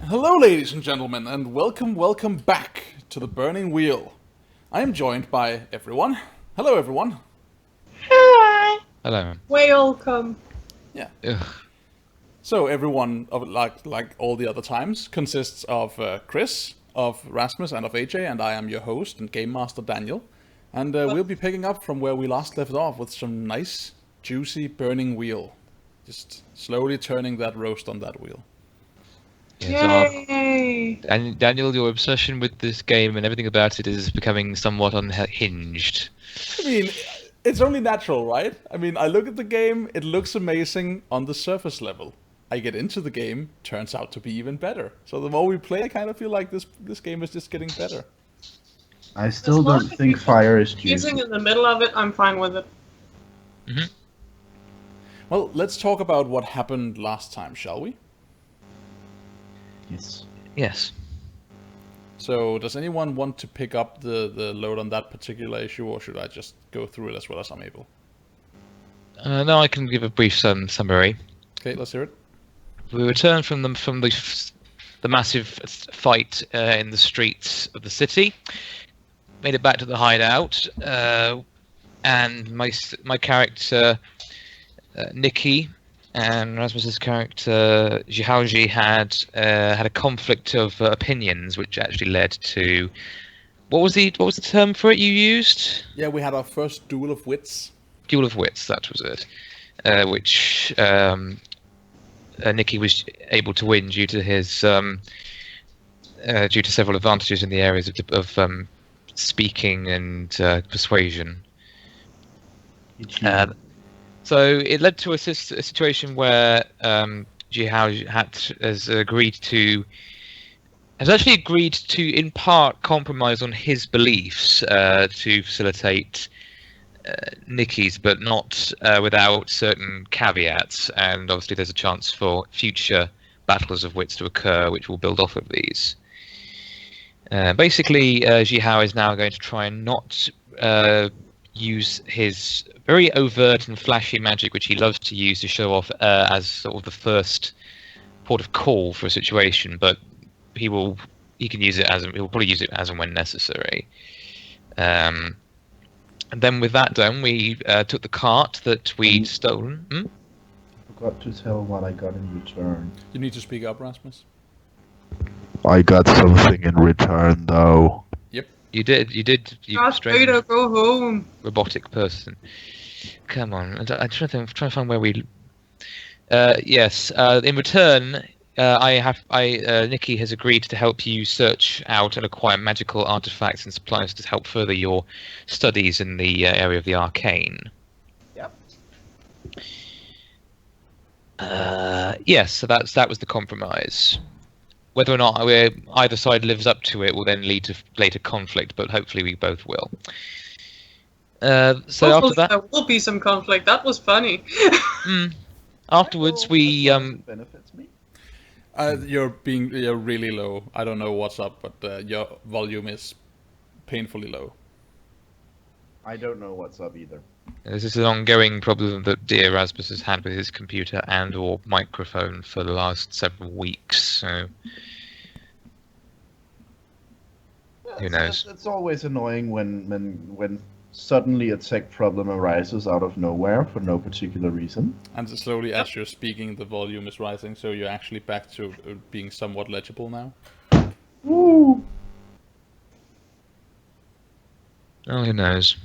Hello, ladies and gentlemen, and welcome back to the Burning Wheel. I am joined by everyone. Hello, everyone. Hi. Hello. Welcome. Yeah. Ugh. So everyone, like all the other times, consists of Chris, of Rasmus, and of AJ, and I am your host and game master Daniel. And we'll be picking up from where we last left off with some nice, juicy burning wheel. Just slowly turning that roast on that wheel. Yay! And Daniel, your obsession with this game and everything about it is becoming somewhat unhinged. I mean, it's only natural, right? I mean, I look at the game, it looks amazing on the surface level. I get into the game, turns out to be even better. So the more we play, I kind of feel like this game is just getting better. I still As long don't as think you fire is Using juicy. in the middle of it, I'm fine with it. Well, let's talk about what happened last time, shall we? Yes. Yes. So, does anyone want to pick up the load on that particular issue, or should I just go through it as well as I'm able? No, I can give a brief summary. Okay, let's hear it. We returned from the massive fight in the streets of the city. Made it back to the hideout, and my character Nikki and Rasmus's character Jihaoji had a conflict of opinions, which actually led to what was the term for it you used? Yeah, we had our first duel of wits. Duel of wits, that was it. Which Nikki was able to win due to his due to several advantages in the areas of speaking and persuasion. So it led to a situation where Jihao has actually agreed to, in part, compromise on his beliefs to facilitate Nikki's, but not without certain caveats. And obviously, there's a chance for future battles of wits to occur, which will build off of these. Basically, Jihao is now going to try and not use his very overt and flashy magic, which he loves to use to show off as sort of the first port of call for a situation, but he will probably use it as and when necessary. And then with that done, we took the cart that we'd stolen. I forgot to tell what I got in return. You need to speak up, Rasmus. I got something in return, though. You did, you Darth strange Vader, go home. robotic person. Come on, I'm trying to find where we. Yes. In return, Nikki has agreed to help you search out and acquire magical artifacts and supplies to help further your studies in the area of the arcane. Yep. Yes. So that was the compromise. Whether or not either side lives up to it will then lead to later conflict, but hopefully we both will. So Hopefully after that, there will be some conflict. That was funny. afterwards we benefits me. You're really low. I don't know what's up, but your volume is painfully low. I don't know what's up either. This is an ongoing problem that dear Rasmus has had with his computer and/or microphone for the last several weeks. So who knows? It's always annoying when suddenly a tech problem arises out of nowhere for no particular reason. And slowly, as you're speaking, the volume is rising, so you're actually back to being somewhat legible now. Woo! Oh, who knows?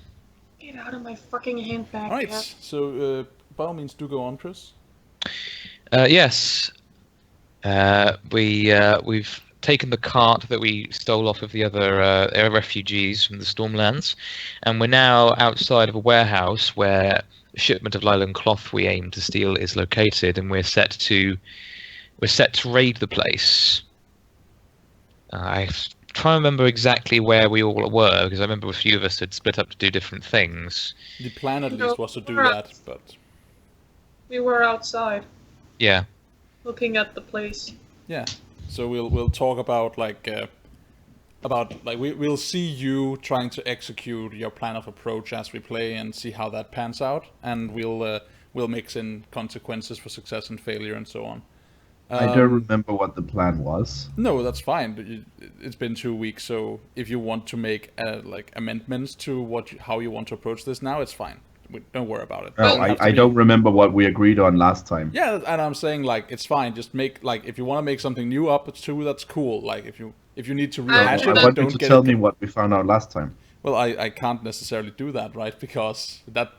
Get out of my fucking handbag. Alright, cat. so by all means, do go on, Chris. Yes. We've taken the cart that we stole off of the other refugees from the Stormlands, and we're now outside of a warehouse where the shipment of Lylan cloth we aim to steal is located, and we're set to raid the place. I try and remember exactly where we all were, because I remember a few of us had split up to do different things. The plan at No, least was to do we're that, but We were outside, Yeah. looking at the place. yeah. So we'll talk about we'll see you trying to execute your plan of approach as we play and see how that pans out, and we'll mix in consequences for success and failure and so on. I don't remember what the plan was. No, that's fine. But it's been 2 weeks, so if you want to make like amendments to how you want to approach this now, it's fine. Don't worry about it. No, I don't remember what we agreed on last time. Yeah, and I'm saying like it's fine. Just make like if you want to make something new up too, that's cool. Like if you need to rehash I it, want you don't to get tell it. me what we found out last time. Well, I can't necessarily do that, right? Because that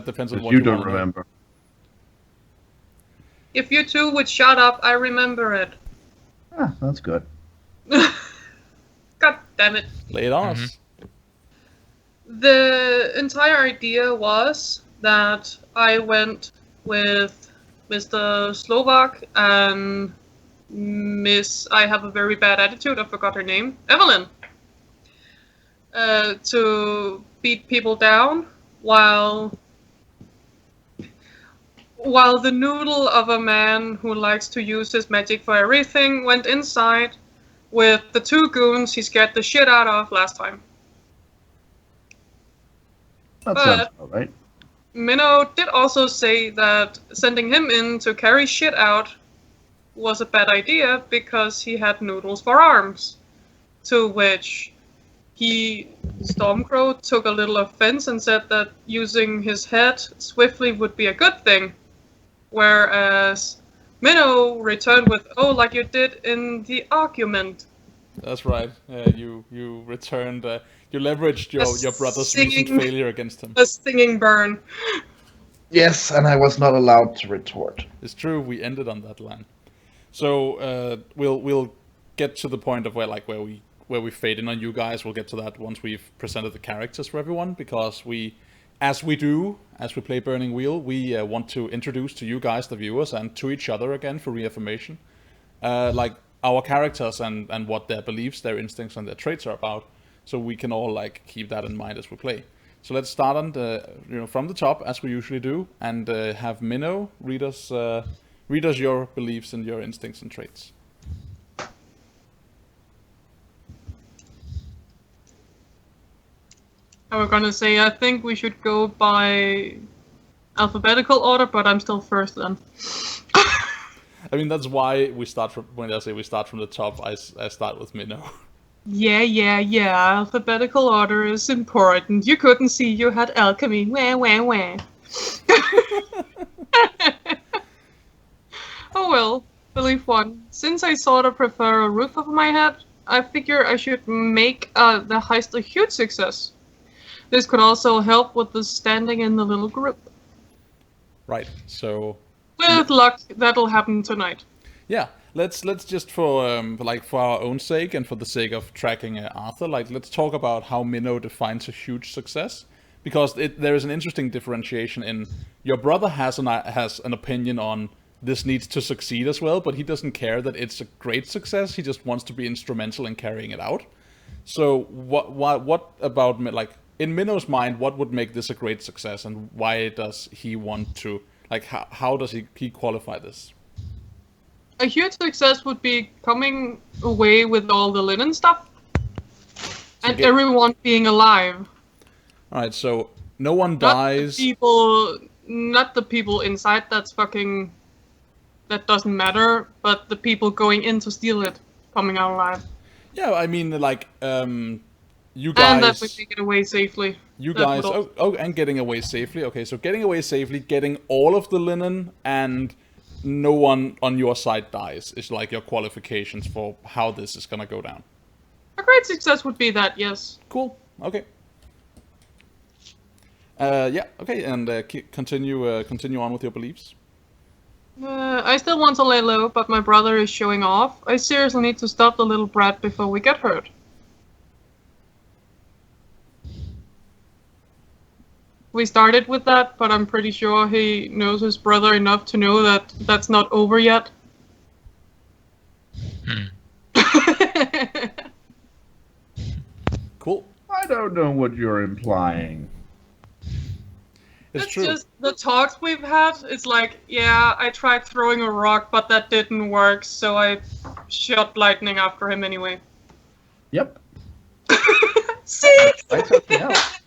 depends on what You you don't wanna know. remember. If you two would shut up, I remember it. Ah, that's good. God damn it. Lay it on us. The entire idea was that I went with Mr. Slovak and Miss, I have a very bad attitude, I forgot her name, Evelyn, to beat people down while the noodle of a man who likes to use his magic for everything went inside with the 2 goons he scared the shit out of last time. That But- sounds all right. Minnow did also say that sending him in to carry shit out was a bad idea because he had noodles for arms. To which Stormcrow took a little offense and said that using his head swiftly would be a good thing. Whereas Minnow returned with, oh, like you did in the argument. That's right. You returned. You leveraged your brother's recent singing- failure against him. A stinging burn. Yes, and I was not allowed to retort. It's true. We ended on that line. So we'll get to the point of where we fade in on you guys. We'll get to that once we've presented the characters for everyone, because as we play Burning Wheel, we want to introduce to you guys, the viewers, and to each other again for reaffirmation, like our characters and what their beliefs, their instincts, and their traits are about, so we can all like keep that in mind as we play. So let's start on from the top as we usually do, and have Minnow read us your beliefs and your instincts and traits. I was gonna say, I think we should go by alphabetical order, but I'm still first then. I mean, that's why we start from, when I say we start from the top, I start with Minnow. Yeah. Alphabetical order is important. You couldn't see you had alchemy. Wah, wah, wah. Oh well, belief 1. Since I sort of prefer a roof over my head, I figure I should make the heist a huge success. This could also help with the standing in the little group. Right. So With luck, that'll happen tonight. yeah, let's just for our own sake and for the sake of tracking Arthur, let's talk about how Minnow defines a huge success, because there is an interesting differentiation in your brother has an opinion on this needs to succeed as well, but he doesn't care that it's a great success. He just wants to be instrumental in carrying it out. So what about in Minnow's mind, what would make this a great success, and why does he want to how does he qualify this? A huge success would be coming away with all the linen stuff. And everyone being alive. Alright, so no one dies. Not the people inside, that doesn't matter, but the people going in to steal it, coming out alive. Yeah, I mean, you guys... And that we take it away safely. You guys... and getting away safely. Okay, so getting away safely, getting all of the linen, and no one on your side dies is your qualifications for how this is gonna go down. A great success would be that, yes. Cool. Okay. Yeah. Okay. And continue on with your beliefs. I still want to lay low, but my brother is showing off. I seriously need to stop the little brat before we get hurt. We started with that, but I'm pretty sure he knows his brother enough to know that that's not over yet. Cool. I don't know what you're implying. It's It's true. just the talks we've had. It's yeah, I tried throwing a rock, but that didn't work, so I shot lightning after him anyway. Yep. See? Try something else.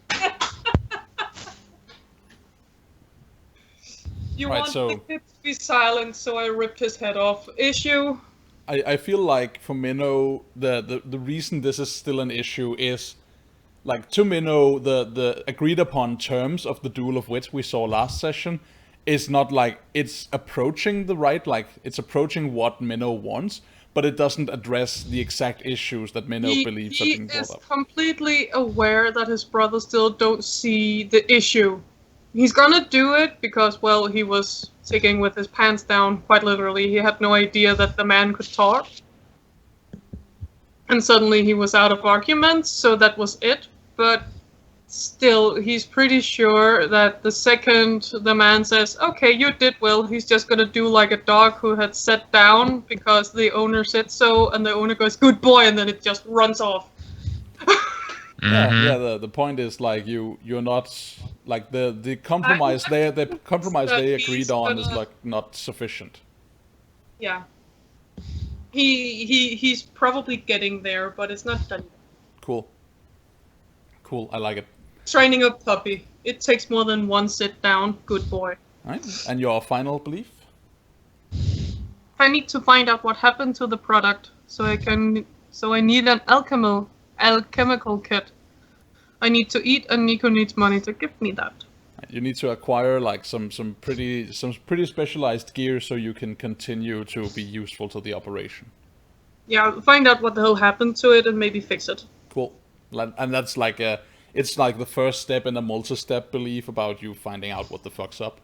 You Right, want so- the kid to be silent, so I ripped his head off. Issue. I feel like for Minnow, the reason this is still an issue is, like, to Minnow, the agreed upon terms of the Duel of Wit we saw last session is not like it's approaching the right, like it's approaching what Minnow wants, but it doesn't address the exact issues that Minnow believes have been He brought is up. completely aware that his brother still don't see the issue. He's gonna do it because, well, he was sitting with his pants down, quite literally. He had no idea that the man could talk. And suddenly he was out of arguments, so that was it. But still, he's pretty sure that the second the man says, okay, you did well, he's just gonna do like a dog who had sat down because the owner said so, and the owner goes, good boy, and then it just runs off. Yeah. The point is, like, you're not, like, the compromise they agreed on is, like, not sufficient. Yeah. He's probably getting there, but it's not done. Cool, I like it. Training a puppy. It takes more than one sit down. Good boy. Right, and your final belief? I need to find out what happened to the product, so I need an alchemical kit. I need to eat, and Nico needs money to give me that. You need to acquire, like, some pretty specialized gear so you can continue to be useful to the operation. Yeah, find out what the hell happened to it and maybe fix it. Cool. And that's like it's like the first step in a multi-step belief about you finding out what the fuck's up.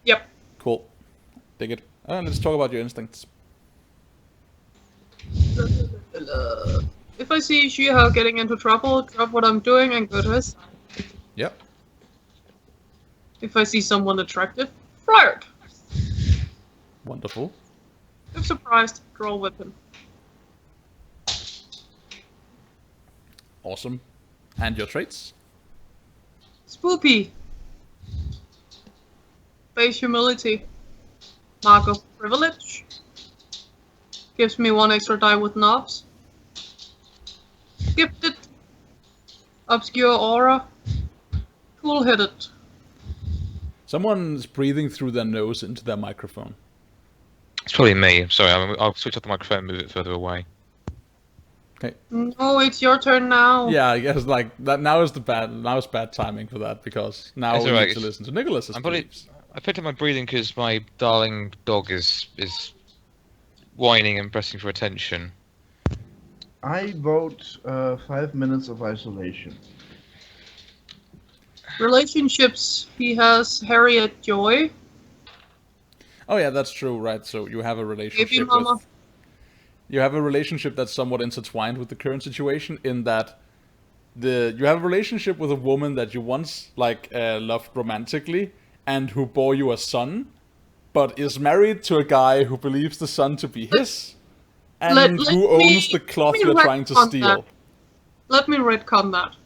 Yep. Cool. Dig it. Let's talk about your instincts. If I see Shiha getting into trouble, drop what I'm doing and go to his side. Yep. If I see someone attractive, flirt. Wonderful. If surprised, draw a weapon. Awesome. And your traits? Spoopy. Base humility. Mark of privilege. Gives me 1 extra die with knobs. Gifted. Obscure aura. Cool-headed. Someone's breathing through their nose into their microphone. It's probably me. Sorry, I'll switch off the microphone and move it further away. Okay. No, it's your turn now. Yeah, I guess, like, that now is bad timing for that, because now It's we alright, need to listen to Nicholas's beliefs. I picked up my breathing because my darling dog is whining and pressing for attention. I vote 5 minutes of isolation. Relationships. He has Harriet Joy. Oh yeah, that's true, right? So you have a Baby relationship mama. with... You have a relationship that's somewhat intertwined with the current situation, in that you have a relationship with a woman that you once, like, loved romantically, and who bore you a son, but is married to a guy who believes the son to be his, and Let who me- owns the cloth let me you're trying to retcon steal. that. Let me retcon that.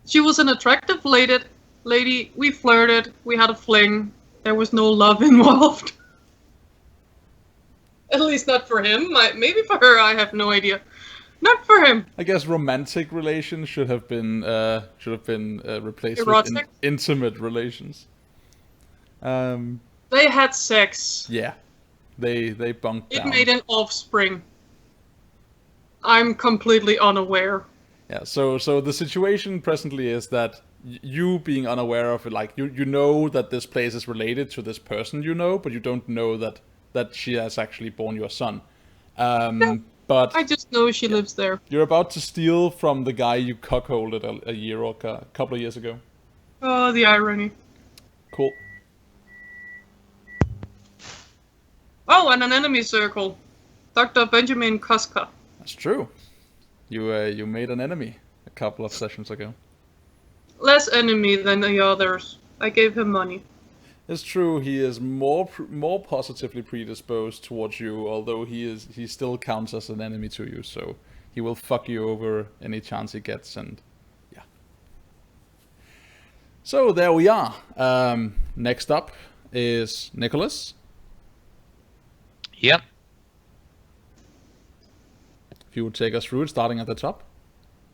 She was an attractive lady. We flirted. We had a fling. There was no love involved. At least not for him. Maybe for her, I have no idea. Not for him. I guess romantic relations should have been replaced Erotic? with intimate relations. They had sex. Yeah, they bunked It down. made an offspring. I'm completely unaware. Yeah, so the situation presently is that you being unaware of it, like, you know that this place is related to this person you know, but you don't know that she has actually born your son. But I just know she lives there. you're about to steal from the guy you cuckolded a year or a couple of years ago. Oh, the irony. Cool. Oh, and an enemy circle. Dr. Benjamin Kuska. That's true. You made an enemy a couple of sessions ago. Less enemy than the others. I gave him money. It's true. He is more positively predisposed towards you, although he still counts as an enemy to you. So he will fuck you over any chance he gets, and yeah. So there we are. Next up is Nicholas. Yep. If you would take us through it, starting at the top.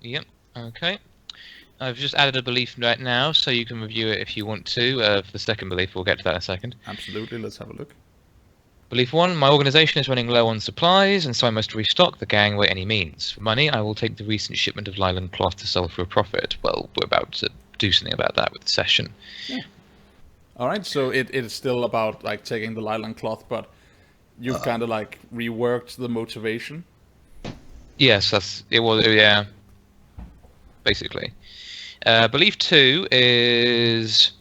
Yep. Okay. I've just added a belief right now, so you can review it if you want to. For the second belief, we'll get to that in a second. Absolutely, let's have a look. Belief 1, my organisation is running low on supplies, and so I must restock the gang by any means. For money, I will take the recent shipment of Lylan cloth to sell for a profit. Well, we're about to do something about that with the session. Yeah. Alright, so it is still about like taking the Lylan cloth, but you've kind of like reworked the motivation. Yes, it was, yeah. Basically. Belief 2 is...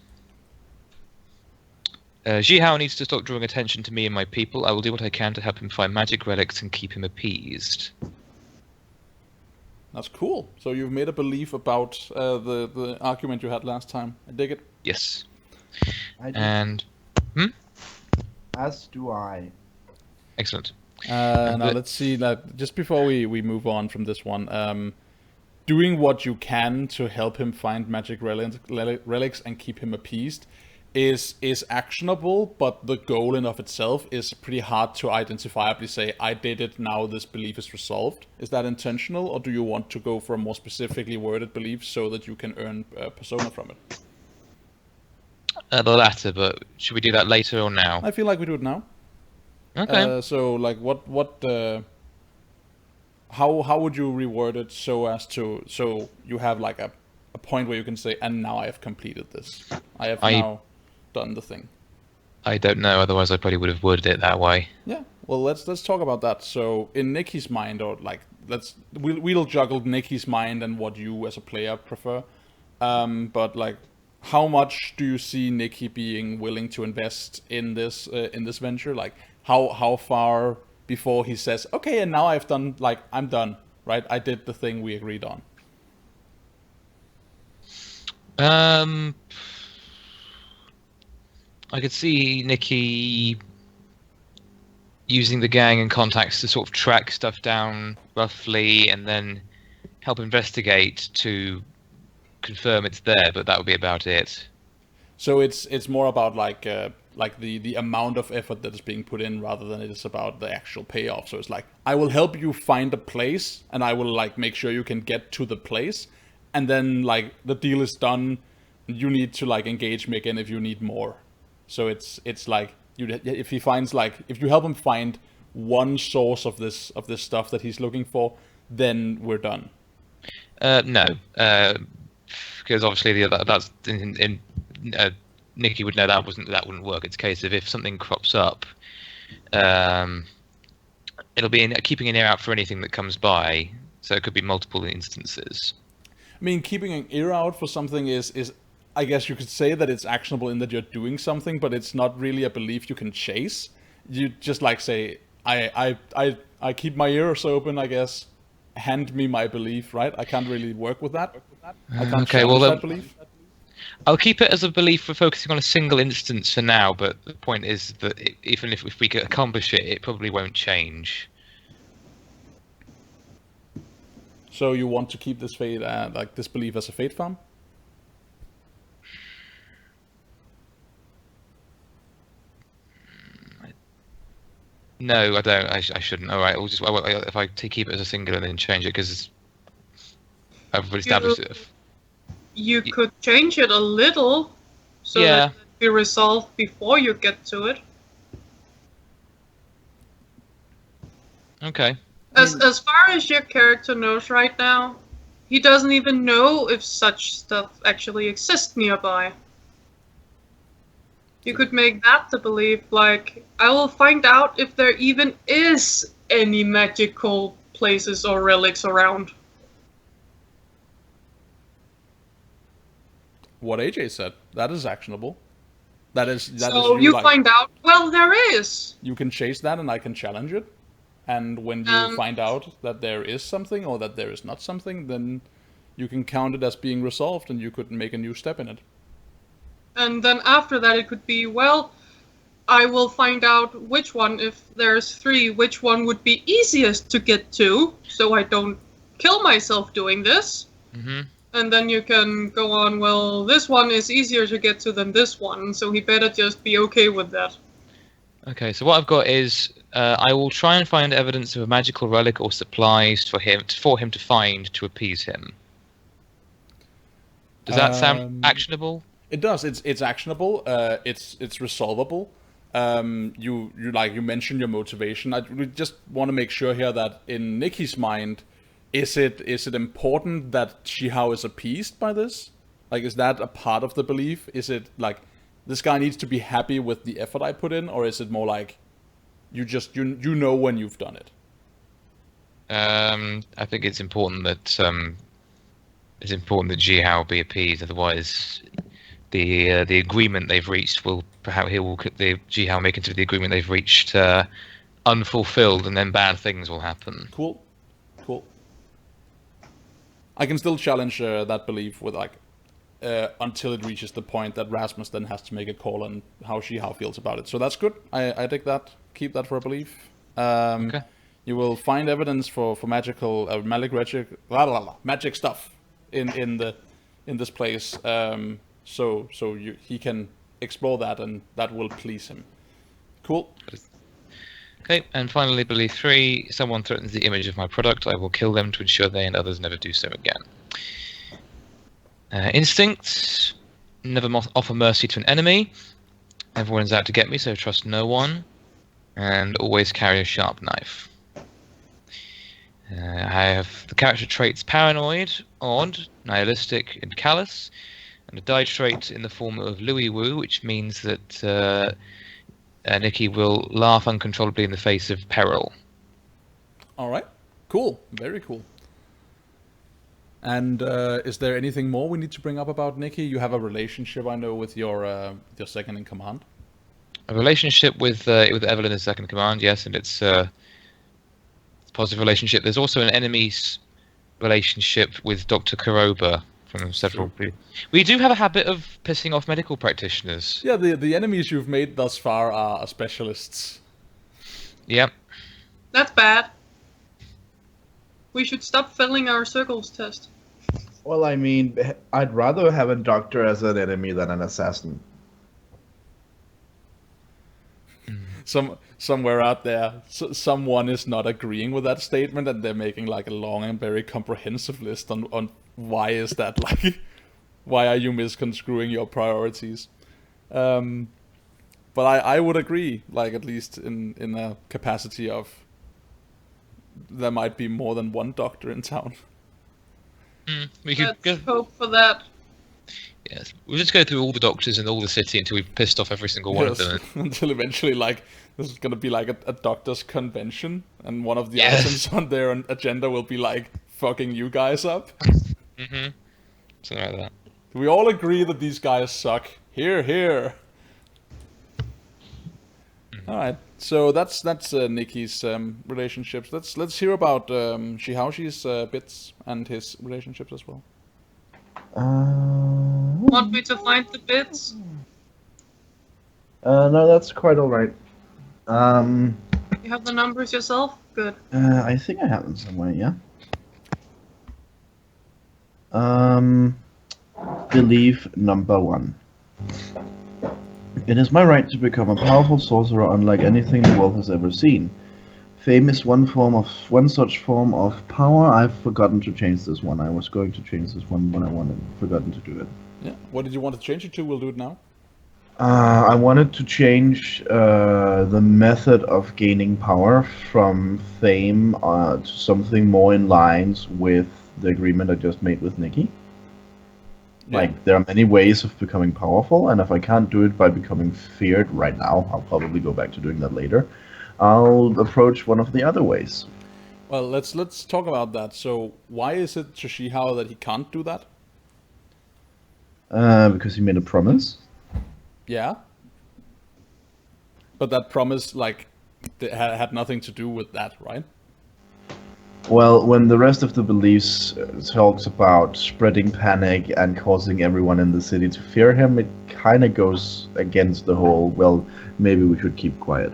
Jihao needs to stop drawing attention to me and my people. I will do what I can to help him find magic relics and keep him appeased. That's cool. So you've made a belief about the argument you had last time. I dig it. Yes. I do. And... As do I. Excellent. Now let's see, just before we move on from this one, doing what you can to help him find magic relics and keep him appeased is actionable, but the goal in of itself is pretty hard to identifiably say, I did it, now this belief is resolved. Is that intentional, or do you want to go for a more specifically worded belief so that you can earn persona from it? The latter, but should we do that later or now? I feel like we do it now. Okay. So like how would you reword it so you have like a point where you can say, and now I have completed this. I have now done the thing. I don't know, otherwise I probably would have worded it that way. Yeah. Well, let's talk about that. So in Nikki's mind, or like we'll juggle Nikki's mind and what you as a player prefer. But like, how much do you see Nikki being willing to invest in this venture? Like, how far before he says, okay, and now I've done, like, I'm done, right? I did the thing we agreed on. I could see Nikki using the gang and contacts to sort of track stuff down roughly and then help investigate to confirm it's there, but that would be about it. So it's more about like the amount of effort that is being put in rather than it is about the actual payoff. So it's like, I will help you find a place and I will like make sure you can get to the place, and then like the deal is done, you need to like engage me again if you need more. So it's like if you help him find one source of this stuff that he's looking for, then we're done. No, because obviously that's Nikki would know that wouldn't work. It's a case of if something crops up, it'll be keeping an ear out for anything that comes by. So it could be multiple instances. I mean, keeping an ear out for something is I guess you could say that it's actionable in that you're doing something, but it's not really a belief you can chase. You just like say, I keep my ears open, I guess. Hand me my belief, right? I can't really work with that. I can't challenge that belief. I'll keep it as a belief for focusing on a single instance for now, but the point is that even if we could accomplish it, it probably won't change. So you want to keep this fate, like this belief as a fate farm? No, I don't. I shouldn't. All right, if I keep it as a singular and then change it, because I've established it. You could change it a little, so that it be resolved before you get to it. Okay. As far as your character knows right now, he doesn't even know if such stuff actually exists nearby. You could make that the belief, like, I will find out if there even is any magical places or relics around. What AJ said, that is actionable. That is so you like, find out, well, there is. You can chase that and I can challenge it. And when you find out that there is something or that there is not something, then you can count it as being resolved and you could make a new step in it. And then after that it could be, well, I will find out which one, if there's 3, which one would be easiest to get to, so I don't kill myself doing this. Mm-hmm. And then you can go on, well, this one is easier to get to than this one, so he better just be okay with that. Okay, so what I've got is, I will try and find evidence of a magical relic or supplies for him to find to appease him. Does that sound actionable? It does. It's actionable. It's resolvable. You mentioned your motivation. We just want to make sure here that in Nikki's mind, is it important that Shihao is appeased by this? Like, is that a part of the belief? Is it like this guy needs to be happy with the effort I put in, or is it more like you know when you've done it? I think it's important that Jihao be appeased. Otherwise, the agreement they've reached will Jihao may consider the agreement they've reached unfulfilled, and then bad things will happen. Cool. I can still challenge that belief with until it reaches the point that Rasmus then has to make a call on how Shihao feels about it. So that's good. I take that. Keep that for a belief. Okay. You will find evidence for magical magic stuff in this place. So he can explore that, and that will please him. Cool. Okay, and finally, belief 3: someone threatens the image of my product, I will kill them to ensure they and others never do so again. Instincts: never offer mercy to an enemy. Everyone's out to get me, so trust no one. And always carry a sharp knife. I have the character traits paranoid, odd, nihilistic, and callous, and a die trait in the form of Louis Wu, which means that Nikki will laugh uncontrollably in the face of peril. All right. Cool. Very cool. And is there anything more we need to bring up about Nikki? You have a relationship, I know, with your second in command. A relationship with Evelyn as second in command, yes, and it's a positive relationship. There's also an enemy's relationship with Dr. Kuroba from several. Sure. We do have a habit of pissing off medical practitioners. Yeah, the enemies you've made thus far are specialists. Yep. That's bad. We should stop failing our circles test. Well, I mean, I'd rather have a doctor as an enemy than an assassin. Somewhere out there, someone is not agreeing with that statement, and they're making like a long and very comprehensive list on why is that, like, why are you misconstruing your priorities? But I would agree, like, at least in a capacity of there might be more than one doctor in town. Let's hope for that. Yes, we'll just go through all the doctors in all the city until we've pissed off every single one of them. Until eventually, like, this is gonna be like a doctor's convention, and one of the items on their agenda will be like fucking you guys up. Mm-hmm. Something like that. We all agree that these guys suck. Here. Mm-hmm. All right. So that's Nikki's relationships. Let's hear about Shihaoshi's bits and his relationships as well. Want me to find the bits? No, that's quite all right. You have the numbers yourself? Good. I think I have them somewhere, yeah. Belief number 1. It is my right to become a powerful sorcerer unlike anything the world has ever seen. Fame is one such form of power. I've forgotten to change this one. I was going to change this one when I forgotten to do it. Yeah. What did you want to change it to? We'll do it now. I wanted to change the method of gaining power from fame to something more in lines with the agreement I just made with Nikki. Yeah. Like, there are many ways of becoming powerful, and if I can't do it by becoming feared right now, I'll probably go back to doing that later. I'll approach one of the other ways. Well, let's talk about that. So, why is it to Shihao that he can't do that? Because he made a promise. Yeah. But that promise, like, had nothing to do with that, right? Well, when the rest of the beliefs talks about spreading panic and causing everyone in the city to fear him, it kind of goes against the whole, well, maybe we should keep quiet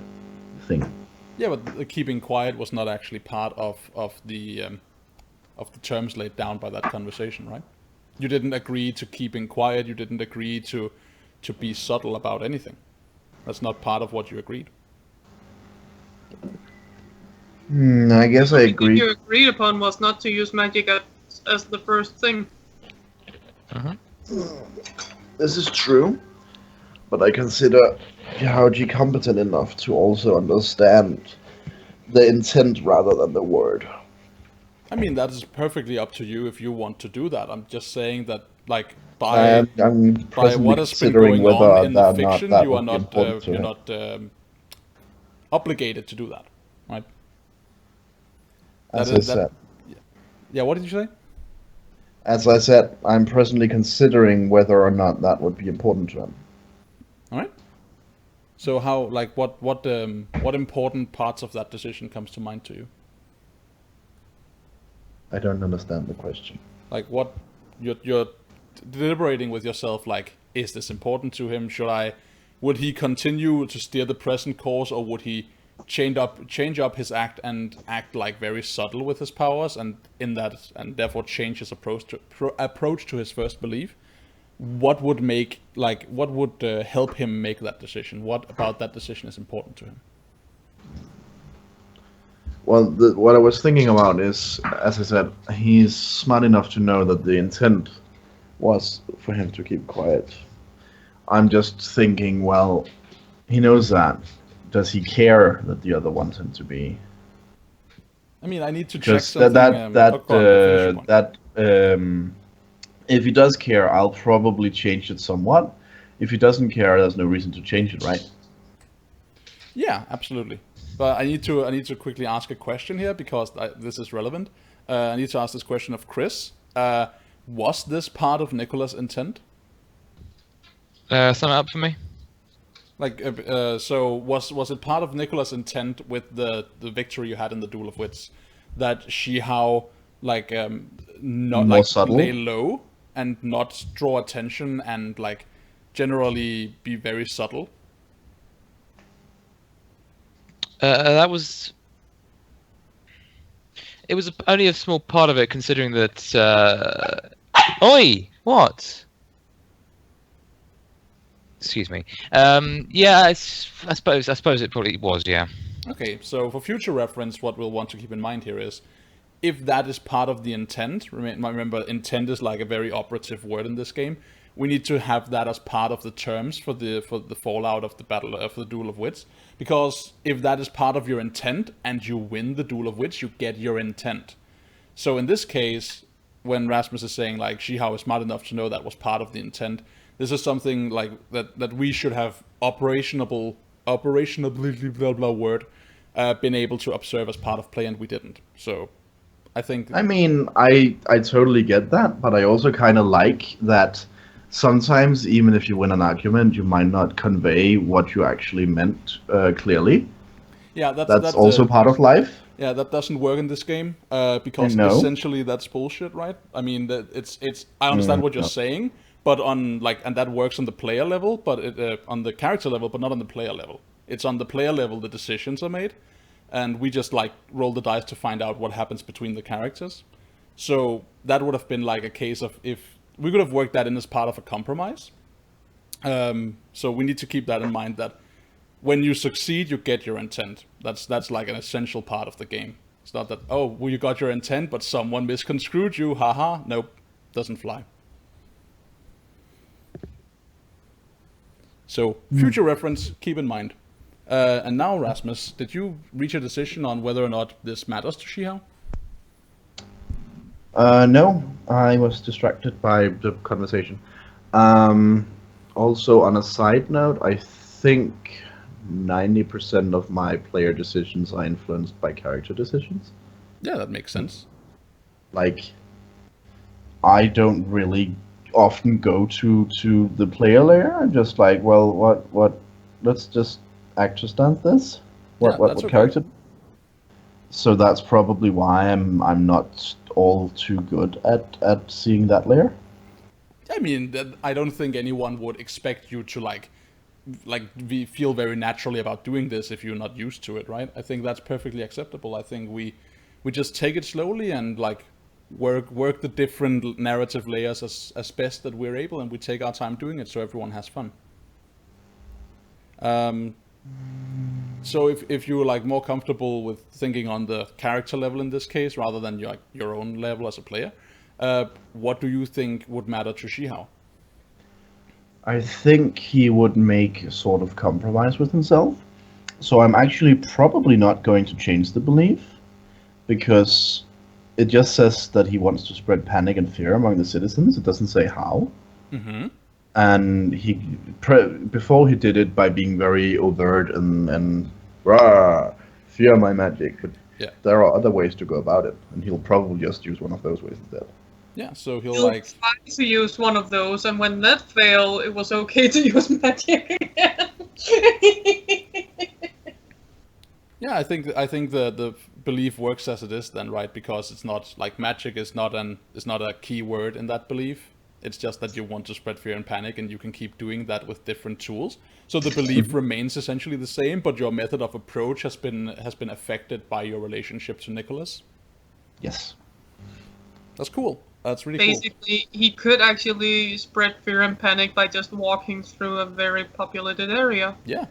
thing. Yeah, but the keeping quiet was not actually part of the terms laid down by that conversation, right? You didn't agree to keeping quiet. You didn't agree to be subtle about anything. That's not part of what you agreed. I guess I agree. What you agreed upon was not to use magic as the first thing. Uh-huh. This is true, but I consider Yaoji competent enough to also understand the intent rather than the word. I mean, that is perfectly up to you if you want to do that. I'm just saying that, like, by I'm presently what has been considering going on whether in the that or not fiction, that you are would be not important to you're him. not obligated to do that, right? As That I is that. said, Yeah. What did you say? as I said, I'm presently considering whether or not that would be important to him. All right. So how, like, what important parts of that decision comes to mind to you? I don't understand the question. Like, what you're deliberating with yourself. Like, is this important to him? Would he continue to steer the present course, or would he change up his act and act like very subtle with his powers, and therefore change his approach to his first belief? What would help him make that decision? What about that decision is important to him? Well, what I was thinking about is, as I said, he's smart enough to know that the intent was for him to keep quiet. I'm just thinking, well, he knows that. Does he care that the other wants him to be? I mean, I need to check Because something. Go on, finish your point. if he does care, I'll probably change it somewhat. If he doesn't care, there's no reason to change it, right? Yeah, absolutely. But I need to quickly ask a question here because this is relevant. I need to ask this question of Chris. Was this part of Nicholas' intent? Sum it up for me. Like, so was it part of Nicholas' intent with the victory you had in the Duel of Wits that Shihao not More like subtle? lay low and not draw attention and like generally be very subtle? That was. It was only a small part of it, considering that. Oi! What? Excuse me. Yeah, I suppose it probably was. Yeah. Okay, so for future reference, what we'll want to keep in mind here is, if that is part of the intent, remember intent is like a very operative word in this game. We need to have that as part of the terms for the fallout of the battle of the Duel of Wits, because if that is part of your intent and you win the Duel of Wits, you get your intent. So in this case, when Rasmus is saying like Shihao is smart enough to know that was part of the intent, this is something like that we should have operationally blah blah word been able to observe as part of play, and we didn't. So I think. I mean, I totally get that, but I also kind of like that sometimes, even if you win an argument, you might not convey what you actually meant clearly. Yeah, That's also part of life. Yeah, that doesn't work in this game because No. essentially that's bullshit, right? I mean, it's. I understand what you're No. saying, but and that works on the player level, but on the character level, but not on the player level. It's on the player level the decisions are made, and we just like roll the dice to find out what happens between the characters. So that would have been like a case of if we could have worked that in as part of a compromise. So we need to keep that in mind, that when you succeed, you get your intent. That's like an essential part of the game. It's not that, oh, well, you got your intent, but someone misconstrued you. Haha. Nope, doesn't fly. So future reference, keep in mind. And now, Rasmus, did you reach a decision on whether or not this matters to Shihao? No, I was distracted by the conversation. Also, on a side note, I think 90% of my player decisions are influenced by character decisions. Yeah, that makes sense. Like, I don't really often go to the player layer. I'm just like, well, what? Let's just actor stunt this. What okay. character? So that's probably why I'm not all too good at seeing that layer. I mean, I don't think anyone would expect you to feel very naturally about doing this if you're not used to it, right? I think that's perfectly acceptable. I think we just take it slowly and like work the different narrative layers as best that we're able, and we take our time doing it so everyone has fun. So if you're like more comfortable with thinking on the character level in this case rather than your own level as a player, what do you think would matter to Shihao? I think he would make a sort of compromise with himself. So I'm actually probably not going to change the belief because it just says that he wants to spread panic and fear among the citizens. It doesn't say how. Mm-hmm. And before he did it by being very overt and rah, fear my magic. But Yeah. there are other ways to go about it, and he'll probably just use one of those ways instead. Yeah, so he'll He'll like... try to use one of those, and when that failed, it was okay to use magic again. Yeah, I think the belief works as it is then, right? Because it's not like magic is not a key word in that belief. It's just that you want to spread fear and panic, and you can keep doing that with different tools. So the belief remains essentially the same, but your method of approach has been affected by your relationship to Nicholas. Yes. That's cool. That's really cool. Basically, he could actually spread fear and panic by just walking through a very populated area. Yeah.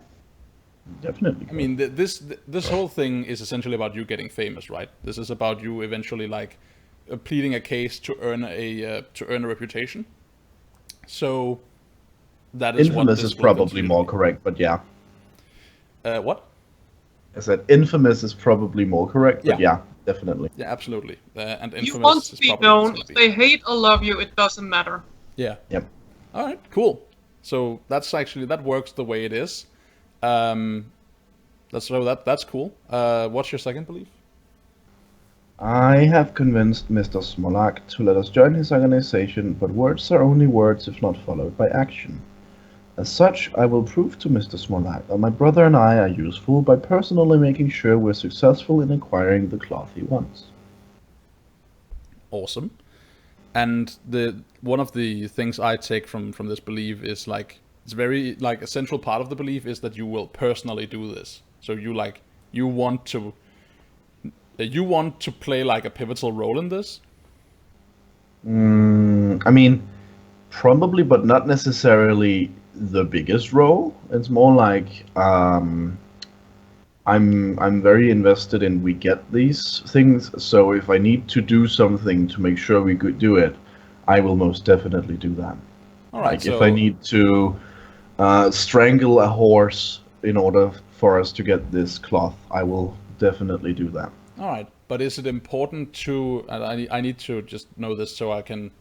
Definitely. I mean, this whole thing is essentially about you getting famous, right? This is about you eventually like pleading a case to earn a reputation. So that is Infamous what this is will probably continue more to be. correct, but yeah. What? I said infamous is probably more correct, but Yeah. yeah, definitely. Yeah, absolutely. And You infamous want to is be probably what known. it's If gonna be. they hate or love you, it doesn't matter. Yeah. Yep. All right. Cool. So that works the way it is. That's cool. What's your second belief? I have convinced Mr. Smolak to let us join his organization, but words are only words if not followed by action. As such, I will prove to Mr. Smolak that my brother and I are useful by personally making sure we're successful in acquiring the cloth he wants. Awesome. And one of the things I take from this belief is like it's very like a central part of the belief is that you will personally do this. So you want to play like a pivotal role in this. I mean, probably, but not necessarily the biggest role. It's more like I'm very invested in we get these things. So if I need to do something to make sure we could do it, I will most definitely do that. All right. Like So if I need to strangle a horse in order for us to get this cloth, I will definitely do that. all right. But is it important to? And I need to just know this so I can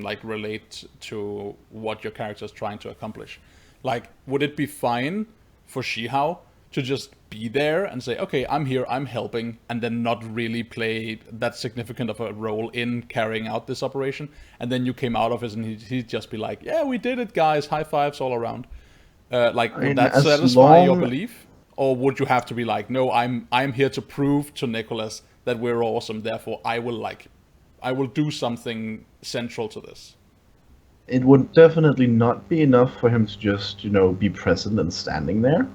like relate to what your character is trying to accomplish. Like, would it be fine for Shihao to just be there and say, okay, I'm here, I'm helping, and then not really play that significant of a role in carrying out this operation? And then you came out of it and he'd just be like, yeah, we did it, guys, high fives all around. Like, would mean, that as satisfy your long- belief? Or would you have to be like, no, I'm here to prove to Nicholas that we're awesome, therefore I will do something central to this? It would definitely not be enough for him to just, be present and standing there.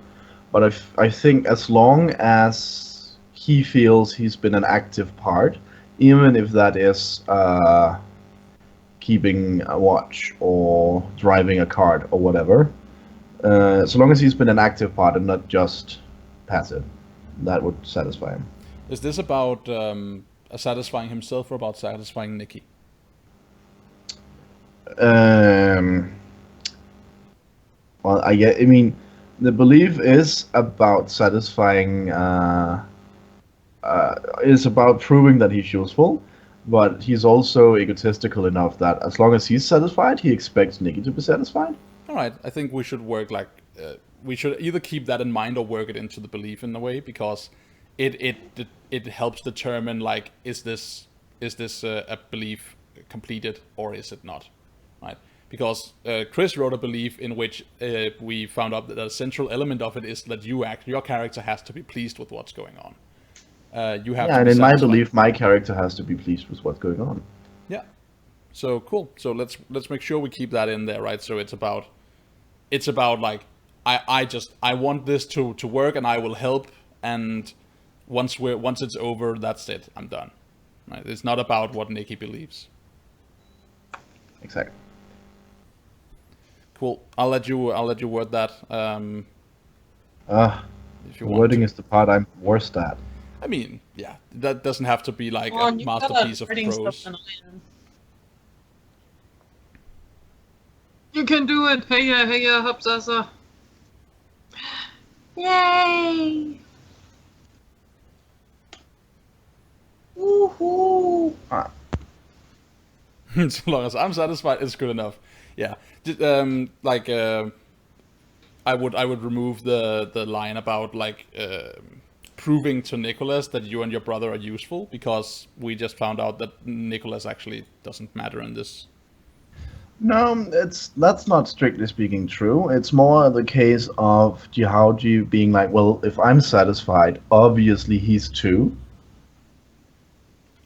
But I think as long as he feels he's been an active part, even if that is keeping a watch or driving a cart or whatever, so long as he's been an active part and not just passive, that would satisfy him. Is this about satisfying himself or about satisfying Nikki? Well, I mean, the belief is about satisfying. Is about proving that he's useful, but he's also egotistical enough that as long as he's satisfied, he expects Nikki to be satisfied. All right, I think we should work like we should either keep that in mind or work it into the belief in a way, because it helps determine like is this a belief completed or is it not, right? Because Chris wrote a belief in which we found out that a central element of it is that your character has to be pleased with what's going on. You have to And be in my satisfied. belief, my character has to be pleased with what's going on. Yeah. So cool. So let's make sure we keep that in there, right? So it's about like I want this to work and I will help, and once it's over, that's it. I'm done. Right? It's not about what Nikki believes. Exactly. Cool. I'll let you word that. If you want Wording to. is the part I'm worst at. I mean, yeah, that doesn't have to be like Come on, a you're better masterpiece at of writing prose. stuff than I am. You can do it. Heya, Hapsasa. Yay! Woohoo! So long as I'm satisfied, it's good enough. Yeah, I would remove the line about proving to Nicholas that you and your brother are useful, because we just found out that Nicholas actually doesn't matter in this. No, that's not strictly speaking true. It's more the case of Jihaoji being like, well, if I'm satisfied, obviously he's too.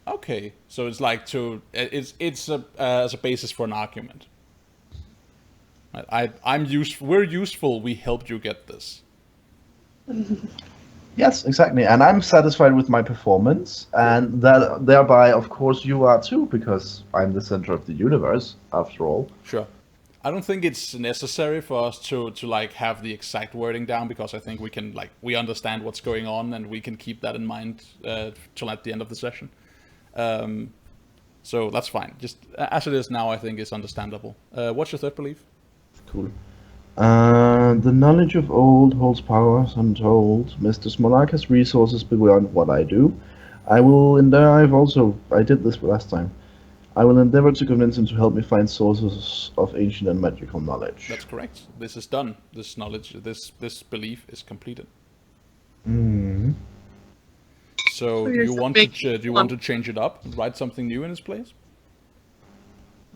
Okay, so it's like it's as a basis for an argument. I'm useful. We're useful. We helped you get this. Yes, exactly. And I'm satisfied with my performance, and that thereby, of course, you are too, because I'm the center of the universe, after all. Sure. I don't think it's necessary for us to like have the exact wording down, because I think we understand what's going on, and we can keep that in mind till at the end of the session. So that's fine. Just as it is now, I think it's understandable. What's your third belief? Cool. The knowledge of old holds powers untold. Mr. Smolak has resources beyond what I do. I did this last time. I will endeavor to convince him to help me find sources of ancient and magical knowledge. That's correct. This is done. This knowledge, this belief is completed. Mm. So do you want to change it up and write something new in its place?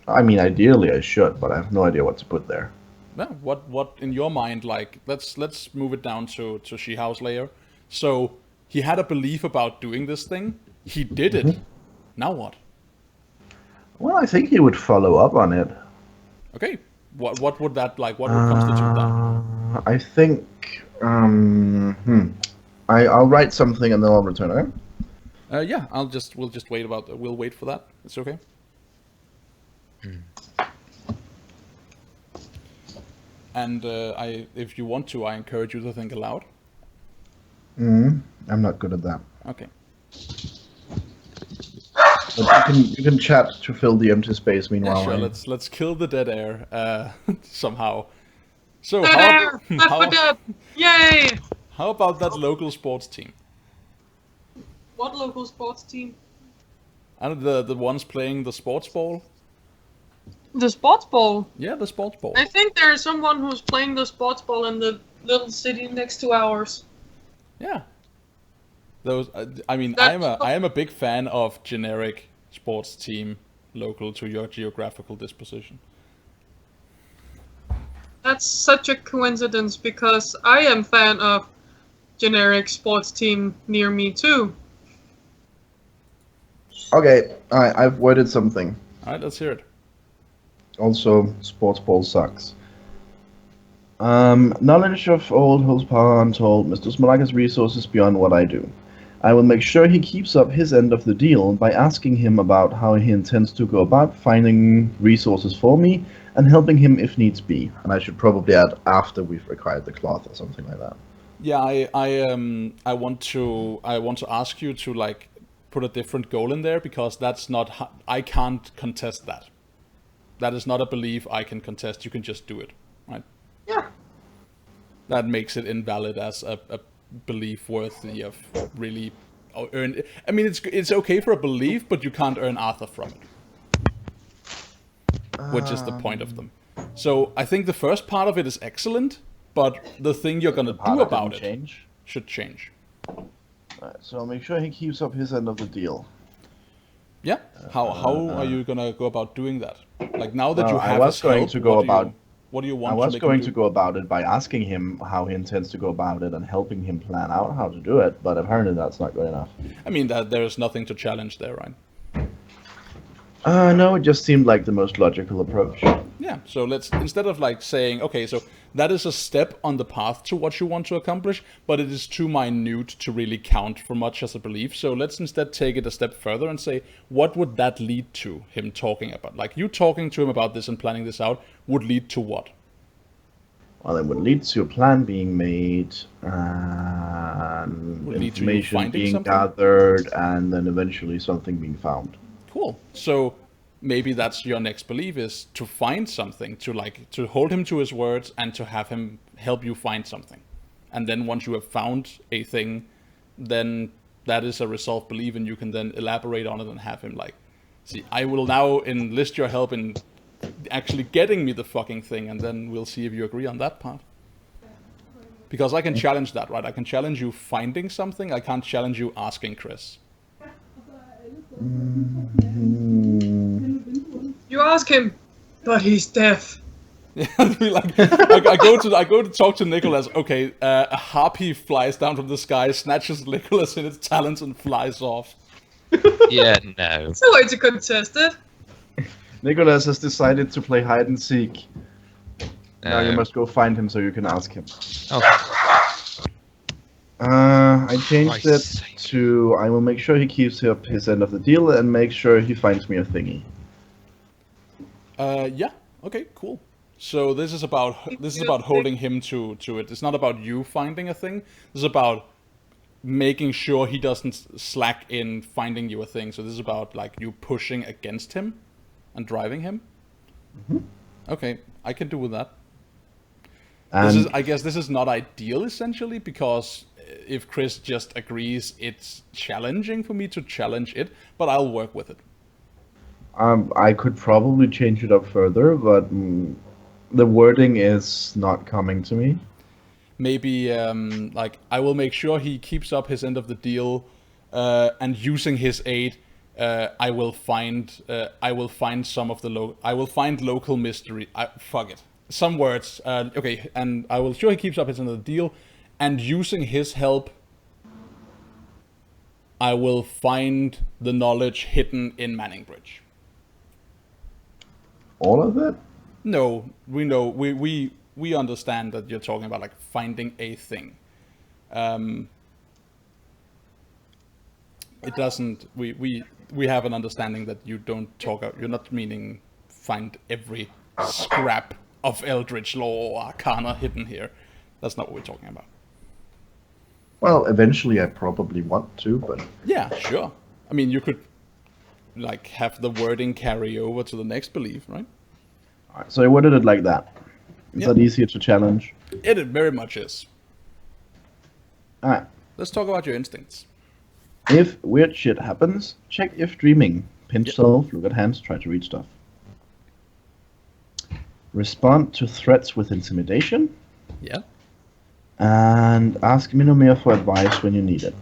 I mean, ideally I should, but I have no idea what to put there. No, what in your mind, like, let's move it down to Shihao's layer. So he had a belief about doing this thing. He did it. Now what? Well, I think he would follow up on it. Okay. What would that like? What would constitute that? I think. I'll write something and then I'll return it. Yeah. We'll just wait we'll wait for that. It's okay. And if you want to, I encourage you to think aloud. I'm not good at that. Okay. But you can chat to fill the empty space meanwhile. Yeah, sure. Right? Let's kill the dead air somehow. So Dead air! Left for dead! Yay! How about that local sports team? What local sports team? And the ones playing the sports ball? The sports ball. Yeah, the sports ball. I think there's someone who's playing the sports ball in the little city next to ours. Yeah. Those. I mean, I am a big fan of generic sports team local to your geographical disposition. That's such a coincidence, because I am fan of generic sports team near me too. Okay, I've worded something. All right, let's hear it. Also, sports ball sucks. Knowledge of old holds power untold. Mr. Smolak has resources beyond what I do. I will make sure he keeps up his end of the deal by asking him about how he intends to go about finding resources for me and helping him if needs be. And I should probably add after we've acquired the cloth or something like that. Yeah, I want to ask you to like put a different goal in there, because that's not I can't contest that. That is not a belief I can contest. You can just do it, right? Yeah. That makes it invalid as a belief worthy of really earn. I mean, it's okay for a belief, but you can't earn Arthur from it, which is the point of them. So I think the first part of it is excellent, but the thing you're gonna do about it should change. Right, so I'll make sure he keeps up his end of the deal. Yeah. How are you gonna go about doing that? Like, now that you have I was his going help, to go about. What do you want? I was to make going him to do? go about it by asking him how he intends to go about it and helping him plan out how to do it, but apparently that's not good enough. I mean, that there's nothing to challenge there, right? No, it just seemed like the most logical approach. Yeah, so let's, instead of like saying, okay, so that is a step on the path to what you want to accomplish, but it is too minute to really count for much as a belief. So let's instead take it a step further and say, what would that lead to him talking about? Like, you talking to him about this and planning this out would lead to what? Well, it would lead to a plan being made, Would lead to you information finding being something? gathered, and then eventually something being found. Cool. So maybe that's your next belief, is to find something, to hold him to his words and to have him help you find something. And then once you have found a thing, then that is a resolved belief, and you can then elaborate on it and have him like, see, I will now enlist your help in actually getting me the fucking thing, and then we'll see if you agree on that part. Because I can challenge that, right? I can challenge you finding something. I can't challenge you asking Chris. You ask him, but he's deaf. Yeah, I go to talk to Nicholas. Okay, a harpy flies down from the sky, snatches Nicholas in its talons, and flies off. Yeah, no. It's no way to contest it. Nicholas has decided to play hide and seek. Now you No. must go find him so you can ask him. Oh, I changed Christ's it sake. to I will make sure he keeps up his end of the deal and make sure he finds me a thingy. Yeah. Okay. Cool. So this is about holding him to it. It's not about you finding a thing. This is about making sure he doesn't slack in finding you a thing. So this is about like you pushing against him and driving him. Okay, I can do with that. And I guess this is not ideal essentially, because if Chris just agrees, it's challenging for me to challenge it, but I'll work with it. I could probably change it up further, but the wording is not coming to me. Maybe like I will make sure he keeps up his end of the deal, and using his aid, I will find some of the I will find local mystery. Fuck it. Some words. Okay, and I will sure he keeps up his end of the deal, and using his help, I will find the knowledge hidden in Manning Bridge. All of it? No, we know we understand that you're talking about like finding a thing. It doesn't. We have an understanding that you don't talk. You're not meaning find every scrap of Eldritch lore or Arcana hidden here. That's not what we're talking about. Well, eventually I probably want to, but Yeah, sure. I mean, you could like have the wording carry over to the next belief, right? alright, so I worded it like that. Is Yeah. that easier to challenge? It very much is. Alright. Let's talk about your instincts. If weird shit happens, check if dreaming. Pinch Yep. self, look at hands, try to read stuff. Respond to threats with intimidation. Yeah, And ask Minomir for advice when you need it.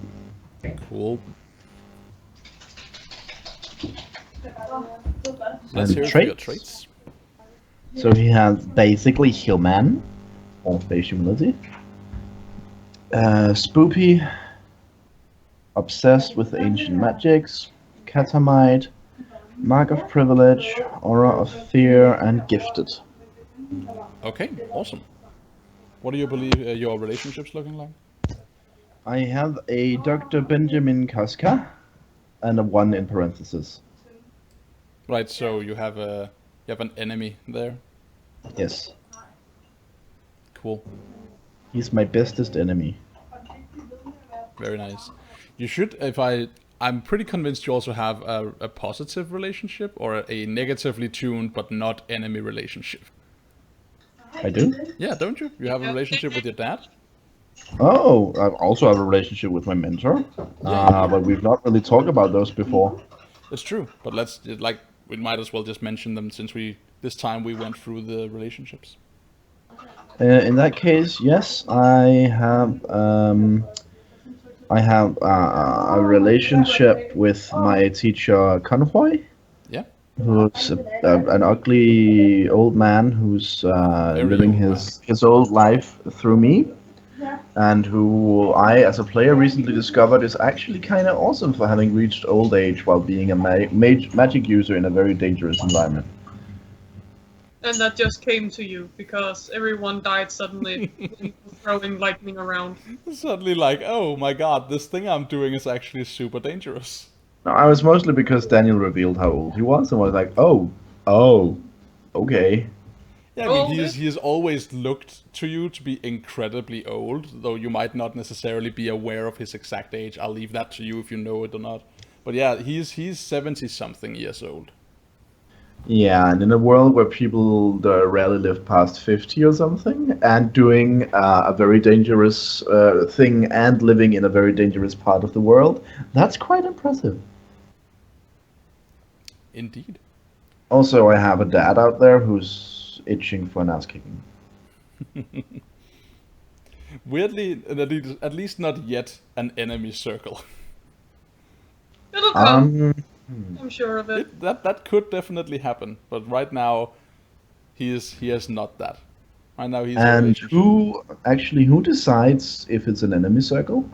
cool. Let's And hear it for your traits? traits. So he has basically human, or base humility. Spoopy, obsessed with ancient magics, catamite, mark of privilege, aura of fear, and gifted. Okay, awesome. What do you believe your relationships looking like? I have a Dr. Benjamin Casca, and a 1 in parentheses. Right, so you have an enemy there. Yes, Cool, he's my bestest enemy. very nice. You should, I'm pretty convinced you also have a positive relationship or a negatively tuned but not enemy relationship. I do? Yeah, don't you? You have a relationship with your dad? Oh, I also have a relationship with my mentor, but we've not really talked about those before. It's true, but we might as well just mention them since this time we went through the relationships. In that case, yes, I have a relationship with my teacher Convoy, Yeah, who's an ugly old man who's living old his old life through me, and who I, as a player, recently discovered is actually kind of awesome for having reached old age while being a magic user in a very dangerous environment. And that just came to you because everyone died suddenly when you were throwing lightning around. suddenly like, oh my god, this thing I'm doing is actually super dangerous. No, I was mostly because Daniel revealed how old he was, and was like, oh, okay. Yeah, I mean, he has always looked to you to be incredibly old, though you might not necessarily be aware of his exact age. I'll leave that to you if you know it or not. But yeah, he's 70-something years old. Yeah, and in a world where people rarely live past 50 or something, and doing a very dangerous thing and living in a very dangerous part of the world, that's quite impressive. Indeed. Also, I have a dad out there who's itching for an ass kicking. Weirdly, at least not yet an enemy circle. It'll come. Hmm. I'm sure of it. That could definitely happen, but right now he is not that. Right now he's a And relationship. who decides if it's an enemy circle?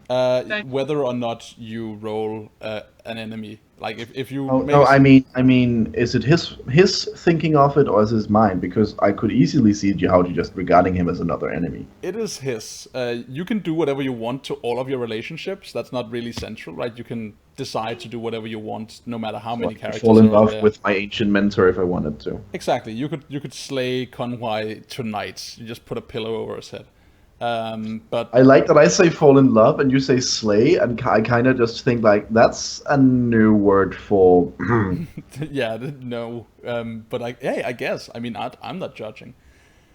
Thank- Whether or not you roll an enemy, like if you Oh make no, a s- I mean, is it his thinking of it or is it mine? Because I could easily see Jihauji just regarding him as another enemy. it is his. You can do whatever you want to all of your relationships. That's not really central, right? You can decide to do whatever you want, no matter how So many I could characters fall in are in love there. with my ancient mentor if I wanted to. Exactly. You could slay Conway tonight. You just put a pillow over his head. But I like that I say fall in love and you say slay, and I kind of just think like that's a new word for. yeah, no. But I guess. I mean, I'm not judging.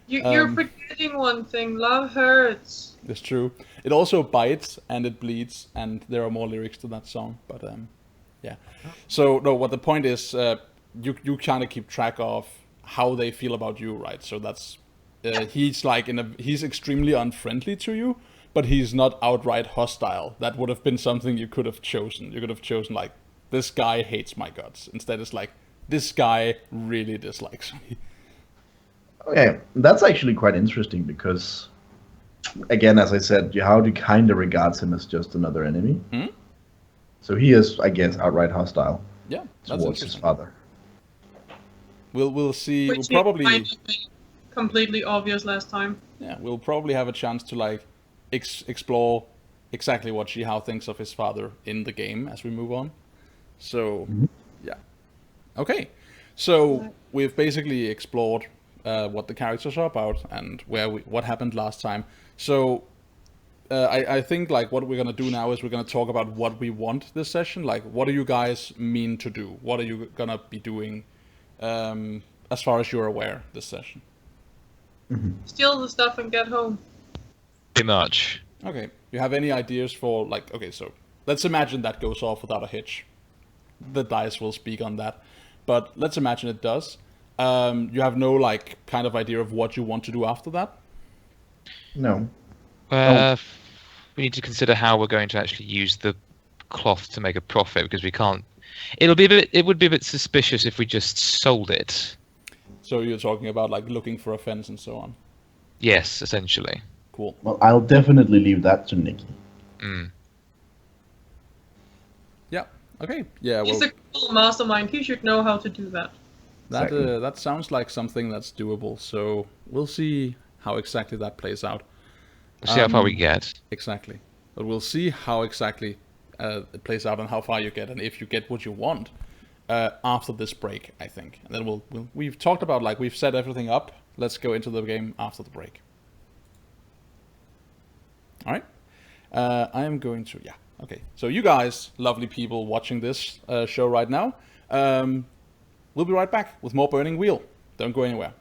You're forgetting one thing. Love hurts. It's true. It also bites and it bleeds, and there are more lyrics to that song. But yeah. So no, what the point is, you kind of keep track of how they feel about you, right? So that's he's like he's extremely unfriendly to you, but he's not outright hostile. That would have been something you could have chosen. You could have chosen like, this guy hates my guts. Instead, it's like, this guy really dislikes me. Okay, that's actually quite interesting because, again, as I said, Jihauji kind of regards him as just another enemy. Hmm? So he is, I guess, outright hostile Yeah, that's towards his interesting. father. We'll see. We'll Which probably might have been completely obvious last time. yeah, we'll probably have a chance to like explore exactly what Shihao thinks of his father in the game as we move on. So, yeah. Okay. So we've basically explored what the characters are about and what happened last time. So I think like what we're gonna do now is we're gonna talk about what we want this session. Like, what do you guys mean to do? What are you gonna be doing, as far as you're aware, this session? Steal the stuff and get home. Pretty much. Okay. You have any ideas for like? Okay, so let's imagine that goes off without a hitch. The dice will speak on that, but let's imagine it does. You have no like kind of idea of what you want to do after that. No. We need to consider how we're going to actually use the cloth to make a profit because we can't. It would be a bit suspicious if we just sold it. So you're talking about like looking for a fence and so on. Yes, essentially. Cool. Well, I'll definitely leave that to Nikki. Mm. Yeah. Okay. Yeah. He's Well, a cool mastermind. He should know how to do that. Exactly. that sounds like something that's doable. So we'll see how exactly that plays out. We'll see how far we get. Exactly. But we'll see how exactly it plays out and how far you get and if you get what you want after this break, I think. And then we've talked about like we've set everything up. Let's go into the game after the break. All right. I am going to yeah. Okay. So you guys, lovely people watching this show right now, we'll be right back with more Burning Wheel. Don't go anywhere.